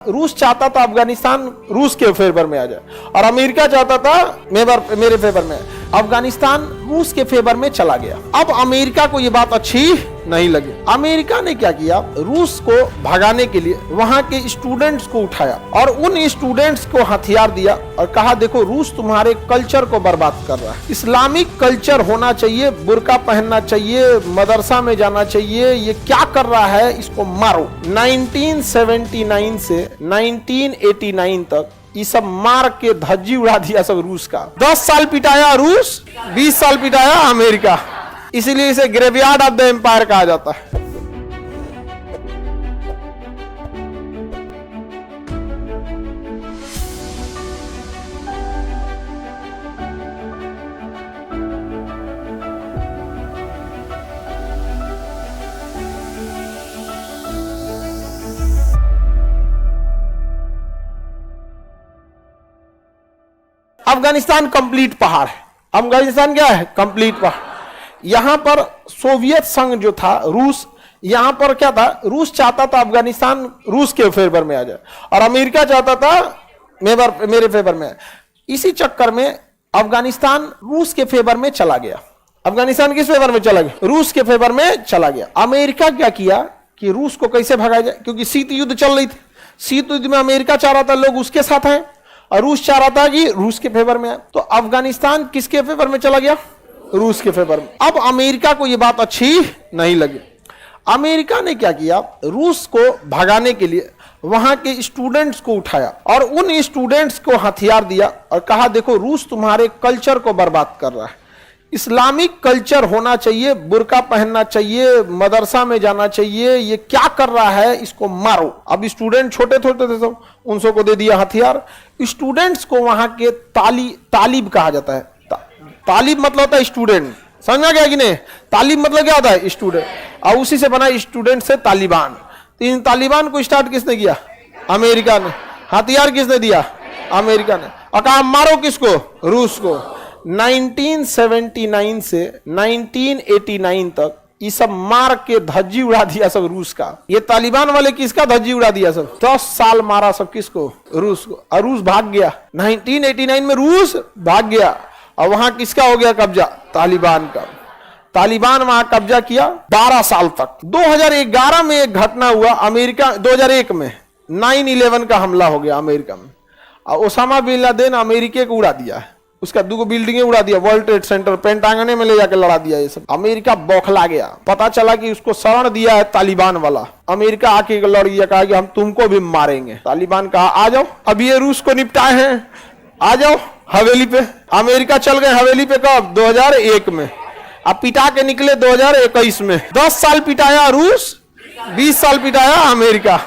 रूस चाहता था अफगानिस्तान रूस के फेवर में आ जाए और अमेरिका चाहता था मेरे फेवर में। अफगानिस्तान रूस के फेवर में चला गया। अब अमेरिका को यह बात अच्छी नहीं लगी। अमेरिका ने क्या किया, रूस को भगाने के लिए वहां के स्टूडेंट्स को उठाया और उन स्टूडेंट्स को हथियार दिया और कहा देखो रूस तुम्हारे कल्चर को बर्बाद कर रहा है, इस्लामिक कल्चर होना चाहिए, बुर्का पहनना चाहिए, मदरसा में जाना चाहिए, ये क्या कर रहा है, इसको मारो। 1979 से 1989 तक ये सब मार के धज्जी उड़ा दिया सब रूस का। 10 साल पिटाया रूस, 20 साल पिटाया अमेरिका, इसीलिए इसे ग्रेवयार्ड ऑफ द एम्पायर कहा जाता है। अफगानिस्तान कंप्लीट पहाड़ है। अफगानिस्तान क्या है, कंप्लीट पहाड़। यहां पर सोवियत संघ जो था, रूस, यहां पर क्या था, रूस चाहता था अफगानिस्तान रूस के फेवर में आ जाए और अमेरिका चाहता था मेरे फेवर में। इसी चक्कर में अफगानिस्तान रूस के फेवर में चला गया। अफगानिस्तान किस फेवर में चला गया, रूस के फेवर में चला गया। अमेरिका क्या किया कि रूस को कैसे भगाया जाए, क्योंकि शीत युद्ध चल रही थी। शीत युद्ध में अमेरिका चाह रहा था लोग उसके साथ हैं और रूस चाह रहा था कि रूस के फेवर में आए। तो अफगानिस्तान किसके फेवर में चला गया, रूस के फेवर में। अब अमेरिका को यह बात अच्छी नहीं लगी। अमेरिका ने क्या किया, रूस को भगाने के लिए वहां के स्टूडेंट्स को उठाया और उन स्टूडेंट्स को हथियार दिया और कहा देखो रूस तुम्हारे कल्चर को बर्बाद कर रहा है, इस्लामिक कल्चर होना चाहिए, बुर्का पहनना चाहिए, मदरसा में जाना चाहिए, ये क्या कर रहा है, इसको मारो। अब स्टूडेंट छोटे छोटे थे सब, उन सबको दे दिया हथियार। स्टूडेंट्स को वहां के तालिब कहा जाता है। तालिब मतलब होता है स्टूडेंट, समझ में गया कि नहीं। तालिब मतलब क्या होता है, स्टूडेंट, और उसी से बना स्टूडेंट से तालिबान। तो इन तालिबान को स्टार्ट किसने किया, अमेरिका ने। हथियार किसने दिया, अमेरिका ने, और कहा मारो किसको, रूस को। 1979 से 1989 तक ये सब मार के धज्जी उड़ा दिया सब रूस का। ये तालिबान वाले किसका धज्जी उड़ा दिया सब, 10 साल मारा सब किसको, रूस को। और रूस भाग गया 1989 में, रूस भाग गया और वहां किसका हो गया कब्जा, तालिबान का। तालिबान वहां कब्जा किया 12 साल तक। 2011 में एक घटना हुआ अमेरिका, 2001 में 9/11 का हमला हो गया अमेरिका में और ओसामा बिन लादेन अमेरिका को उड़ा दिया है। उसका 2 बिल्डिंगें उड़ा दिया, वर्ल्ड ट्रेड सेंटर, पेंटागन में ले जाकर लड़ा दिया। ये सब अमेरिका बौखला गया। पता चला कि उसको शरण दिया है तालिबान वाला। अमेरिका आके लड़ गया, कहा कि हम तुमको भी मारेंगे। तालिबान कहा आ जाओ, अब ये रूस को निपटाए हैं, आ जाओ हवेली पे। अमेरिका चल गए हवेली पे कब, 2001 में। अब पिटा के निकले 2021 में। 10 साल पिटाया रूस, 20 साल पिटाया अमेरिका,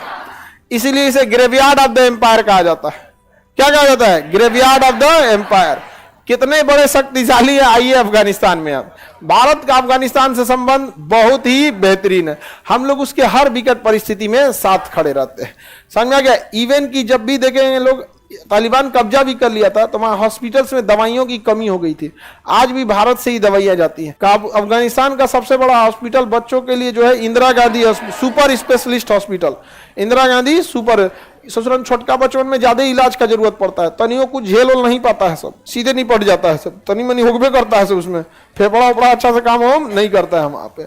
इसीलिए इसे ग्रेवयार्ड ऑफ द एम्पायर कहा जाता है। क्या कहा जाता है, ग्रेवयार्ड ऑफ द एम्पायर। कितने बड़े शक्तिशाली है, आइए अफगानिस्तान में। अब भारत का अफगानिस्तान से संबंध बहुत ही बेहतरीन है। हम लोग उसके हर विकट परिस्थिति में साथ खड़े रहते हैं, समझ में आ गया। इवन की जब भी देखेंगे लोग, तालिबान कब्जा भी कर लिया था तो वहां हॉस्पिटल्स में दवाइयों की कमी हो गई थी। आज भी भारत से ही दवाइयां जाती हैं। अफगानिस्तान का सबसे बड़ा हॉस्पिटल बच्चों के लिए जो है Indira Gandhi super specialist hospital, Indira Gandhi super. ससुरन छोटका बचपन में ज्यादा इलाज का जरूरत पड़ता है, तनियों कुछ झेल नहीं पाता है, सब सीधे नहीं पड़ जाता है, सब तनी मनी होगबे करता है सब, उसमें फेफड़ा उपड़ा अच्छा से काम हो नहीं करता है वहां पे।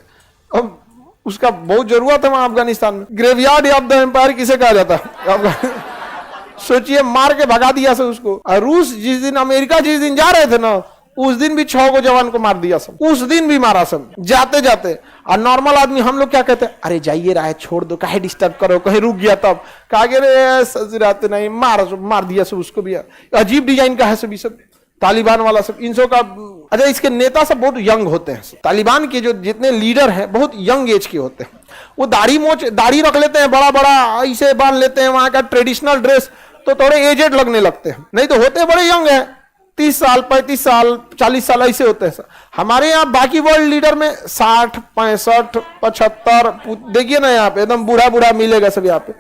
अब उसका बहुत जरूरत है वहां अफगानिस्तान में। ग्रेवयार्ड ऑफ द एम्पायर किसे कहा जाता है, सोचिए, मार के भगा दिया सब उसको। और रूस जिस दिन, अमेरिका जिस दिन जा रहे थे ना, उस दिन भी 6 को जवान को मार दिया सब, उस दिन भी मारा सब जाते जाते। और नॉर्मल आदमी हम लोग क्या कहते हैं, अरे जाइए रहा है, छोड़ दो, काहे डिस्टर्ब करो, कहीं रुक गया तब, कहा रे सजराते नहीं, मार दिया सब उसको भी। अजीब डिजाइन का है सब, सब तालिबान वाला सब, इन सब का। अच्छा, इसके नेता सब बहुत यंग होते हैं। तालिबान के जो जितने लीडर हैं बहुत यंग एज के होते हैं। वो दाढ़ी रख लेते हैं, बड़ा बड़ा ऐसे बांध लेते हैं, वहां का ट्रेडिशनल ड्रेस, तो थोड़े एजेड लगने लगते हैं, नहीं तो होते बड़े यंग हैं, 30 साल 35 साल 40 साल ऐसे होते हैं। हमारे यहाँ बाकी वर्ल्ड लीडर में 60 65 75, देखिए ना यहाँ पे एकदम बूढ़ा बूढ़ा मिलेगा सब यहाँ पे।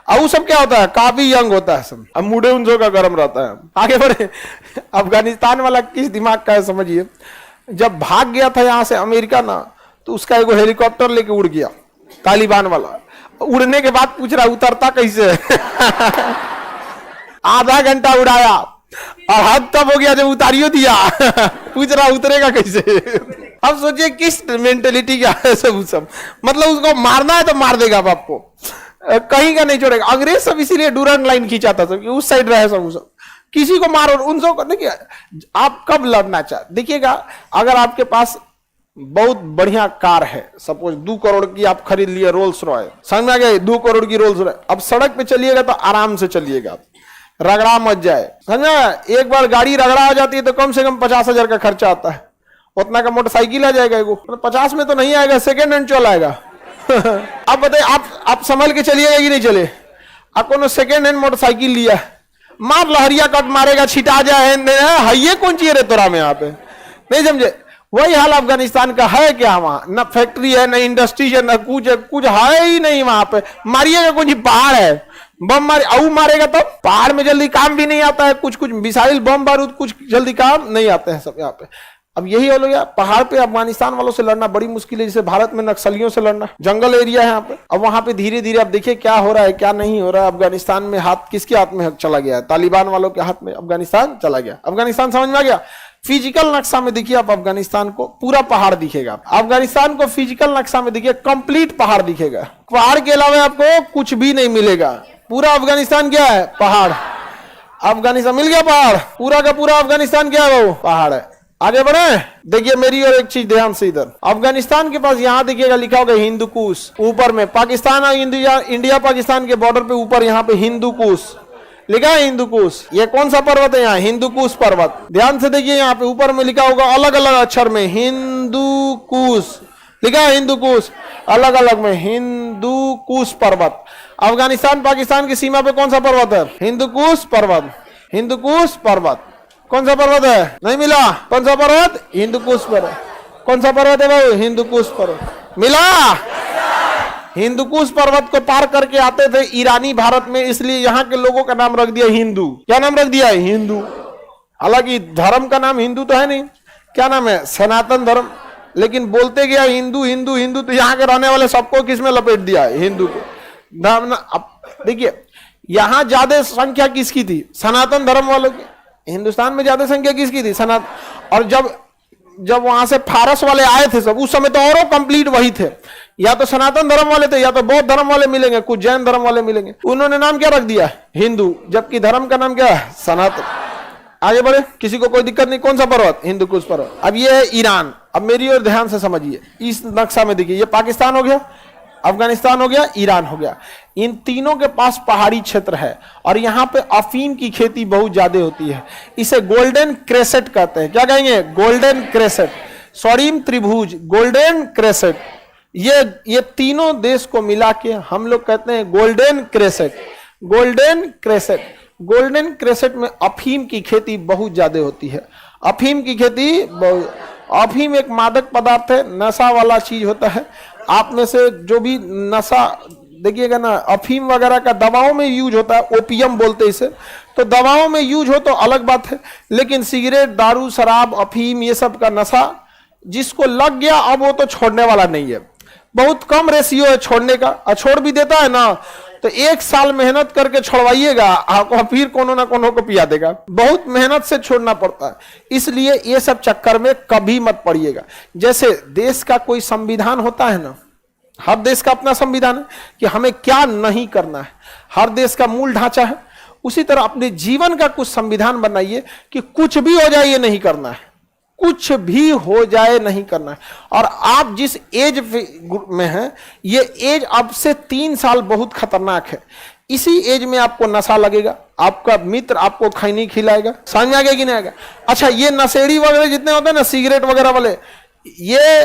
और वो सब क्या होता है, काफी यंग होता है सब। अब मुड़े उनसों का गर्म रहता है। आगे बढ़े, अफगानिस्तान वाला किस दिमाग का है समझिए। जब भाग गया था यहाँ से अमेरिका ना, तो उसका एगो हेलीकॉप्टर लेके उड़ गया तालिबान वाला, उड़ने के बाद पूछ रहा उतरता कैसे आधा घंटा उड़ाया और हद तब हो गया जब उतारियो दिया पूछ रहा उतरेगा कैसे। अब सोचिए किस मेंटेलिटी का है सब मतलब उसको मारना है तो मार देगा अब आपको, कहीं का नहीं छोड़ेगा। अंग्रेज सब इसीलिए डूरंड लाइन खींचाता सब कि उस साइड रहे सब किसी को मारो उन सब। देखिए आप कब लड़ना चाहते, देखिएगा अगर आपके पास बहुत बढ़िया कार है, सपोज 2 करोड़ की आप खरीद लिए रोल्स रॉय, समझ में आ गया, 2 करोड़ की रोल्स रॉय, अब सड़क पे चलिएगा तो आराम से चलिएगा, रगड़ा मत जाए, समझा। एक बार गाड़ी रगड़ा आ जाती है तो कम से कम 50,000 का खर्चा आता है, उतना का मोटरसाइकिल आ जाएगा एगो, 50 में तो नहीं आएगा, सेकेंड हैंड चल आएगा अब बताइए आप संभल के चलिएगा कि नहीं चले। आप कोनो सेकेंड हैंड मोटरसाइकिल लिया, मार लहरिया कट मारेगा, छिटा जाए, ये कौन चाहिए रे तोरा में, यहाँ पे नहीं समझे। वही हाल अफगानिस्तान का है, क्या वहां न फैक्ट्री है न इंडस्ट्री है न कुछ है ही नहीं वहां पे। मारिएगा कुछ पहाड़ है, बम मारेगा तो पहाड़ में जल्दी काम भी नहीं आता है, कुछ मिसाइल बम बारूद कुछ जल्दी काम नहीं आते हैं सब यहाँ पे। अब यही हो गया, पहाड़ पे अफगानिस्तान वालों से लड़ना बड़ी मुश्किल है, जैसे भारत में नक्सलियों से लड़ना, जंगल एरिया है यहाँ पे। अब वहां पे धीरे धीरे अब देखिए क्या हो रहा है क्या नहीं हो रहा है। अफगानिस्तान में हाथ किसके हाथ में चला गया है, तालिबान वालों के हाथ में अफगानिस्तान चला गया। अफगानिस्तान समझ में आ गया। फिजिकल नक्शा में देखिए आप अफगानिस्तान को पूरा पहाड़ दिखेगा, अफगानिस्तान को फिजिकल नक्शा में देखिए कंप्लीट पहाड़ दिखेगा, पहाड़ के अलावा आपको कुछ भी नहीं मिलेगा। पूरा अफगानिस्तान क्या है, पहाड़। अफगानिस्तान मिल गया पहाड़, पूरा का पूरा अफगानिस्तान क्या है, वो पहाड़ है। आगे बढ़े, देखिए मेरी और एक चीज ध्यान से, इधर अफगानिस्तान के पास यहाँ देखिएगा लिखा होगा हिंदू कुश, ऊपर में पाकिस्तान और इंडिया पाकिस्तान के बॉर्डर पे ऊपर यहाँ पे हिंदू कुश लिखा है, हिंदू कुश। ये कौन सा पर्वत है यहाँ, हिंदू कुश पर्वत। ध्यान से देखिए यहाँ पे ऊपर में लिखा होगा अलग अलग अक्षर में हिंदू कुश लिखा है, हिंदू कुश अलग अलग में हिंदू कुश पर्वत। अफगानिस्तान पाकिस्तान की सीमा पे कौन सा पर्वत है, हिंदू कुश पर्वत। हिंदू कुश पर्वत कौन सा पर्वत है, नहीं मिला, कौन सा पर्वत, हिंदू कुश पर्वत। कौन सा पर्वत है भाई, हिंदू कुश पर्वत। मिला, हिंदू कुश पर्वत को पार करके आते थे ईरानी भारत में, इसलिए यहाँ के लोगों का नाम रख दिया हिंदू। क्या नाम रख दिया है, हिंदू। हालांकि धर्म का नाम हिंदू तो है नहीं, क्या नाम है, सनातन धर्म, लेकिन बोलते गया हिंदू हिंदू हिंदू, तो यहाँ के रहने वाले सबको किसमें लपेट दिया है, हिंदू को। अब देखिए यहाँ ज्यादा संख्या किसकी थी, सनातन धर्म वालों की। हिंदुस्तान में ज्यादा संख्या किसकी थी, सनातन। और जब वहां से फारस वाले आए थे सब, उस समय तो और कंप्लीट वही थे, या तो सनातन धर्म वाले थे या तो बौद्ध धर्म वाले मिलेंगे, कुछ जैन धर्म वाले मिलेंगे। उन्होंने नाम क्या रख दिया, हिंदू, जबकि धर्म का नाम क्या है, सनातन। आगे बढ़े, किसी को कोई दिक्कत नहीं। कौन सा पर्वत, हिंदू कुश पर्वत। अब ये है ईरान। अब मेरी और ध्यान से समझिए, इस नक्शा में देखिए, ये पाकिस्तान हो गया, अफगानिस्तान हो गया, ईरान हो गया। इन तीनों के पास पहाड़ी क्षेत्र है और यहाँ पे अफीम की खेती बहुत ज्यादा होती है। इसे गोल्डन क्रेसेट कहते हैं। क्या कहेंगे, गोल्डन क्रेसेट, स्वर्णिम त्रिभुज, गोल्डन क्रेसेट। ये तीनों देश को मिला के हम लोग कहते हैं गोल्डन क्रेसेट। गोल्डन क्रेसेट, गोल्डन क्रेसेट में अफीम की खेती बहुत ज्यादा होती है। अफीम की खेती, अफीम एक मादक पदार्थ है, नशा वाला चीज होता है। आप में से जो भी नशा देखिएगा ना, अफीम वगैरह का दवाओं में यूज होता है, ओपियम बोलते हैं इसे, तो दवाओं में यूज हो तो अलग बात है, लेकिन सिगरेट, दारू, शराब, अफीम, ये सब का नशा जिसको लग गया अब वो तो छोड़ने वाला नहीं है। बहुत कम रेशियो है छोड़ने का, और छोड़ भी देता है ना तो 1 साल मेहनत करके छोड़वाइएगा, आपको फिर कोनो ना कोनो को पिया देगा। बहुत मेहनत से छोड़ना पड़ता है, इसलिए ये सब चक्कर में कभी मत पड़िएगा। जैसे देश का कोई संविधान होता है ना, हर देश का अपना संविधान है कि हमें क्या नहीं करना है, हर देश का मूल ढांचा है। उसी तरह अपने जीवन का कुछ संविधान बनाइए कि कुछ भी हो जाए ये नहीं करना है, कुछ भी हो जाए नहीं करना है। और आप जिस एज में हैं, ये एज अब से 3 साल बहुत खतरनाक है। इसी एज में आपको नशा लगेगा, आपका मित्र आपको खैनी खिलाएगा, समझ में आ गया कि नहीं आएगा। अच्छा, ये नशेड़ी वगैरह जितने होते हैं ना, सिगरेट वगैरह वाले, ये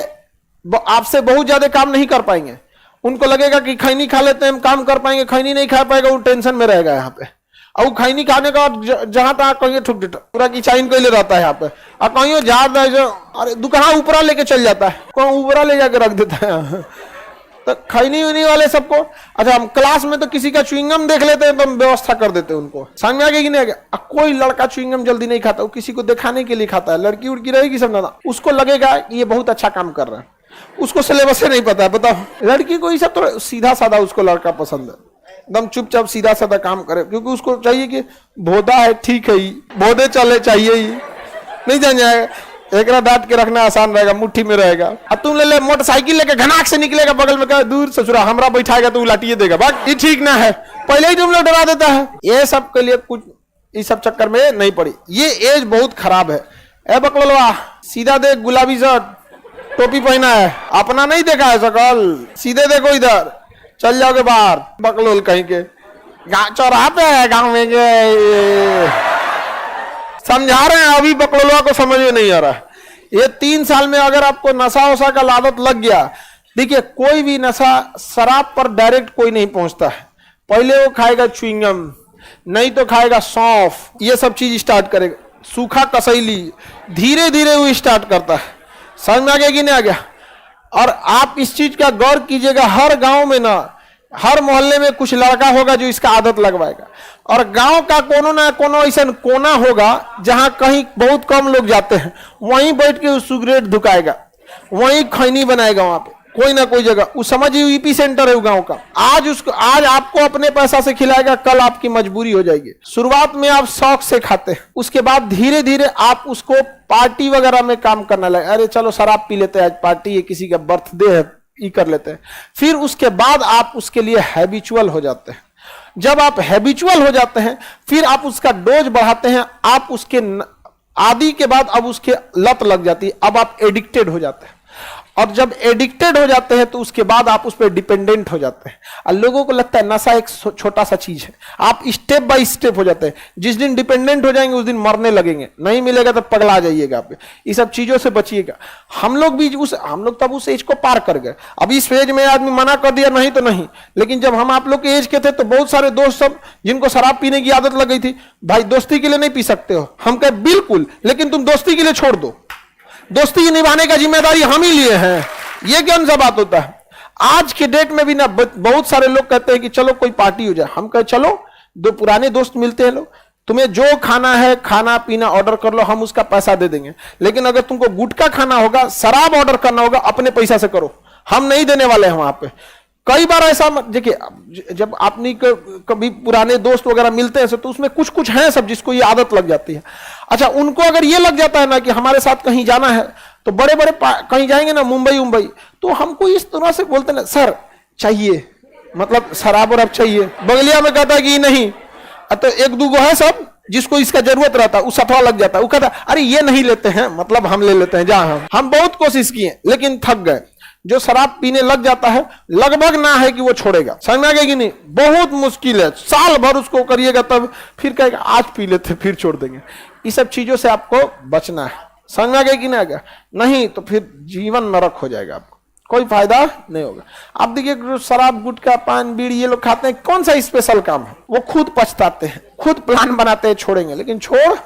आपसे बहुत ज्यादा काम नहीं कर पाएंगे। उनको लगेगा कि खैनी खा लेते हैं हम काम कर पाएंगे, खैनी नहीं खा पाएगा, वो टेंशन में रहेगा यहाँ पे। और खैनी खाने का जहां तक कहीं ठुक पूरा की चाइन को ले रहता है यहाँ पे, और कहीं ज्यादा जो अरे दुकान ऊपरा लेके चल जाता है, कौन ऊपरा ले जाके रख देता है। तो खैनी उनी वाले सबको, अच्छा हम क्लास में तो किसी का च्युइंगम देख लेते हैं तो हम व्यवस्था कर देते हैं उनको, समझ में आ गया कि नहीं आ गया। कोई लड़का च्युइंगम जल्दी नहीं खाता, वो किसी को दिखाने के लिए खाता है, लड़की उड़की रहेगी सब ना, उसको लगेगा ये बहुत अच्छा काम कर रहा है। उसको सिलेबस नहीं पता है, बताओ। लड़की को ये सब थोड़ा सीधा साधा उसको लड़का पसंद है, एकदम चुपचाप सीधा साधा काम करे, क्योंकि उसको चाहिए कि भोदा है ठीक है ही, भोदे चले चाहिए ही, नहीं जान जाएगा, एक डांट के रखना आसान रहेगा, मुट्ठी में रहेगा। अब तुम ले मोटरसाइकिल लेके घनाक से निकलेगा, बगल में कहा दूर ससुरा हमरा बैठाएगा तो लाटिए देगा, बात ये ठीक ना है, पहले ही तुम लोग डरा देता है। ये सब के लिए कुछ इस सब चक्कर में नहीं पड़ी, ये एज बहुत खराब है। ए बकलवा सीधा देख, गुलाबी शर्ट टोपी पहना है, अपना नहीं देखा है शकल, सीधे देखो इधर, चल जाओगे बाहर बकलोल कहीं के, चौराहा पे है गाँव में समझा रहे हैं, अभी बकलोलवा को समझ में नहीं आ रहा है। ये 3 साल में अगर आपको नशा वशा का आदत लग गया, देखिए कोई भी नशा शराब पर डायरेक्ट कोई नहीं पहुंचता है, पहले वो खाएगा च्युइंगम, नहीं तो खाएगा सौंफ, ये सब चीज स्टार्ट करेगा, सूखा कसैली, धीरे धीरे वो स्टार्ट करता है। समझ में आ गया कि नहीं आ गया? और आप इस चीज का गौर कीजिएगा, हर गांव में ना, हर मोहल्ले में कुछ लड़का होगा जो इसका आदत लगवाएगा, और गांव का कोनो ना कोनो ऐसा कोना होगा जहां कहीं बहुत कम लोग जाते हैं, वहीं बैठ के सिगरेट धुकाएगा, वहीं खैनी बनाएगा, वहां पे कोई ना कोई जगह, वो समझिए ईपी सेंटर है वो गांव का। आज आपको अपने पैसा से खिलाएगा, कल आपकी मजबूरी हो जाएगी। शुरुआत में आप शौक से खाते हैं, उसके बाद धीरे धीरे आप उसको पार्टी वगैरह में काम करने लगे, अरे चलो शराब पी लेते हैं, आज पार्टी है, किसी का बर्थडे है, ये कर लेते हैं। फिर उसके बाद आप उसके लिए हैबिचुअल हो जाते हैं। जब आप हैबिचुअल हो जाते हैं, फिर आप उसका डोज बढ़ाते हैं, आप उसके आदि के बाद अब उसके लत लग जाती है, अब आप एडिक्टेड हो जाते हैं, और जब एडिक्टेड हो जाते हैं तो उसके बाद आप उस पर डिपेंडेंट हो जाते हैं। और लोगों को लगता है नशा एक छोटा सा चीज है, आप स्टेप बाय स्टेप हो जाते हैं। जिस दिन डिपेंडेंट हो जाएंगे उस दिन मरने लगेंगे, नहीं मिलेगा तो पगला जाइएगा आप। ये सब चीजों से बचिएगा। हम लोग तब उस एज को पार कर गए। अब इस एज में आदमी मना कर दिया नहीं तो नहीं, लेकिन जब हम आप लोग के एज के थे तो बहुत सारे दोस्त सब जिनको शराब पीने की आदत लग गई थी, भाई दोस्ती के लिए नहीं पी सकते हो, हम कहे बिल्कुल, लेकिन तुम दोस्ती के लिए छोड़ दो, दोस्ती निभाने का जिम्मेदारी हम ही लिए हैं। ये कौन सा बात होता है? आज के डेट में भी ना बहुत सारे लोग कहते हैं कि चलो कोई पार्टी हो जाए, हम कहे चलो, दो पुराने दोस्त मिलते हैं, लोग तुम्हें जो खाना है खाना पीना ऑर्डर कर लो, हम उसका पैसा दे देंगे, लेकिन अगर तुमको गुटखा खाना होगा, शराब ऑर्डर करना होगा, अपने पैसा से करो, हम नहीं देने वाले हैं वहां पे। कई बार ऐसा देखिए, जब आपने कभी पुराने दोस्त वगैरह मिलते हैं तो उसमें कुछ कुछ हैं सब जिसको ये आदत लग जाती है। अच्छा, उनको अगर ये लग जाता है ना कि हमारे साथ कहीं जाना है, तो बड़े बड़े कहीं जाएंगे ना, मुंबई, तो हमको इस तरह से बोलते ना, सर चाहिए, मतलब शराब और अब चाहिए। बगलिया में कहता है कि नहीं, तो एक दूगो है सब जिसको इसका जरूरत रहता है, उस सफा लग जाता है, वो कहता है अरे ये नहीं लेते हैं, मतलब हम ले लेते हैं, जहां हम बहुत कोशिश किए लेकिन थक गए। जो शराब पीने लग जाता है, लगभग ना है कि वो छोड़ेगा, समझ में आ गया कि नहीं? बहुत मुश्किल है, साल भर उसको करिएगा तब फिर कहेगा आज पी लेते फिर छोड़ देंगे। इस सब चीजों से आपको बचना है, समझ में आ गया कि नहीं आ गया? नहीं तो फिर जीवन नरक हो जाएगा, आपको कोई फायदा नहीं होगा। आप देखिए, शराब गुटखा पान बीड़ी ये लोग खाते हैं, कौन सा स्पेशल काम है? वो खुद पछताते हैं, खुद प्लान बनाते हैं छोड़ेंगे, लेकिन छोड़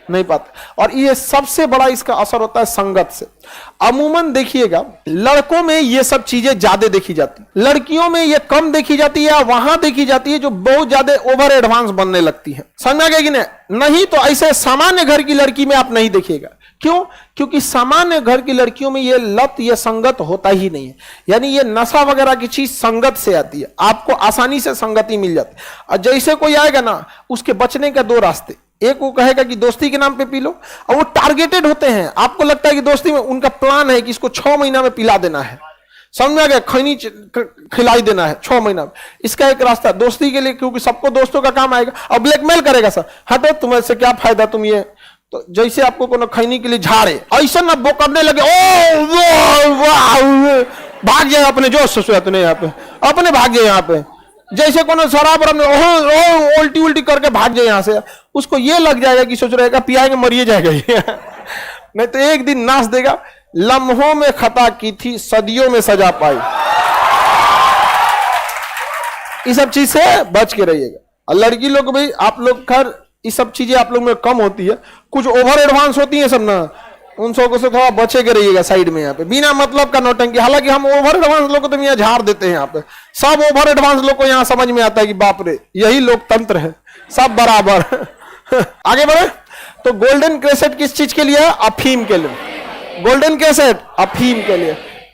नहीं पाते। और ये सबसे बड़ा इसका असर होता है संगत से। अमूमन देखिएगा, लड़कों में ये सब चीजें ज्यादा देखी जाती, लड़कियों में ये कम देखी जाती है, वहां देखी जाती है जो बहुत ज्यादा ओवर एडवांस बनने लगती है। समझ में आ गया कि नहीं? तो ऐसे सामान्य घर की लड़की में आप नहीं देखिएगा। क्यों? क्योंकि सामान्य घर की लड़कियों में ये लत, ये संगत होता ही नहीं है। यानी ये नशा वगैरह की चीज संगत से आती है, आपको आसानी से संगति मिल जाती है। और जैसे कोई आएगा ना, उसके बचने के 2 रास्ते, एक वो कहेगा कि दोस्ती के नाम पे पी लो, और वो टारगेटेड होते हैं, आपको लगता है कि दोस्ती में उनका प्लान है कि इसको 6 महीना में पिला देना है, समझ में आ गया, खैनी खिलाई देना है 6 महीना में। इसका एक रास्ता दोस्ती के लिए, क्योंकि सबको दोस्तों का काम आएगा, और ब्लैकमेल करेगा, सर हटो तुम्हारे क्या फायदा, तुम ये, तो जैसे आपको कोनो खैनी के लिए झाड़े, ऐसा ना वो करने लगे, ओ भाग जाए अपने जोश से, यहाँ पे अपने भाग जाए, यहाँ पे जैसे कोनो शराब उल्टी उल्टी करके भाग जाए यहाँ से, उसको ये लग जाएगा कि सोच रहेगा पियाएंगे मरिए जाएगा नहीं तो एक दिन नाच देगा। लम्हों में खता की थी, सदियों में सजा पाई। इस सब चीज से बच के रहिएगा। और लड़की लोग भाई, आप लोग खैर ये सब चीजें आप लोग में कम होती है, कुछ ओवर एडवांस होती है सब ना, उन सबको से थोड़ा बचे के रहिएगा साइड में। यहाँ पे बिना मतलब का नौटंकी, हालांकि हम ओवर एडवांस लोग को तो यहाँ झाड़ देते हैं, यहाँ पे सब ओवर एडवांस लोग को यहाँ समझ में आता है कि बाप रे यही लोकतंत्र है, सब बराबर आगे बढ़े। तो गोल्डन कैसेट किस चीज के लिए है? अफीम के लिए। गोल्डन कैसेट अफीम के लिए।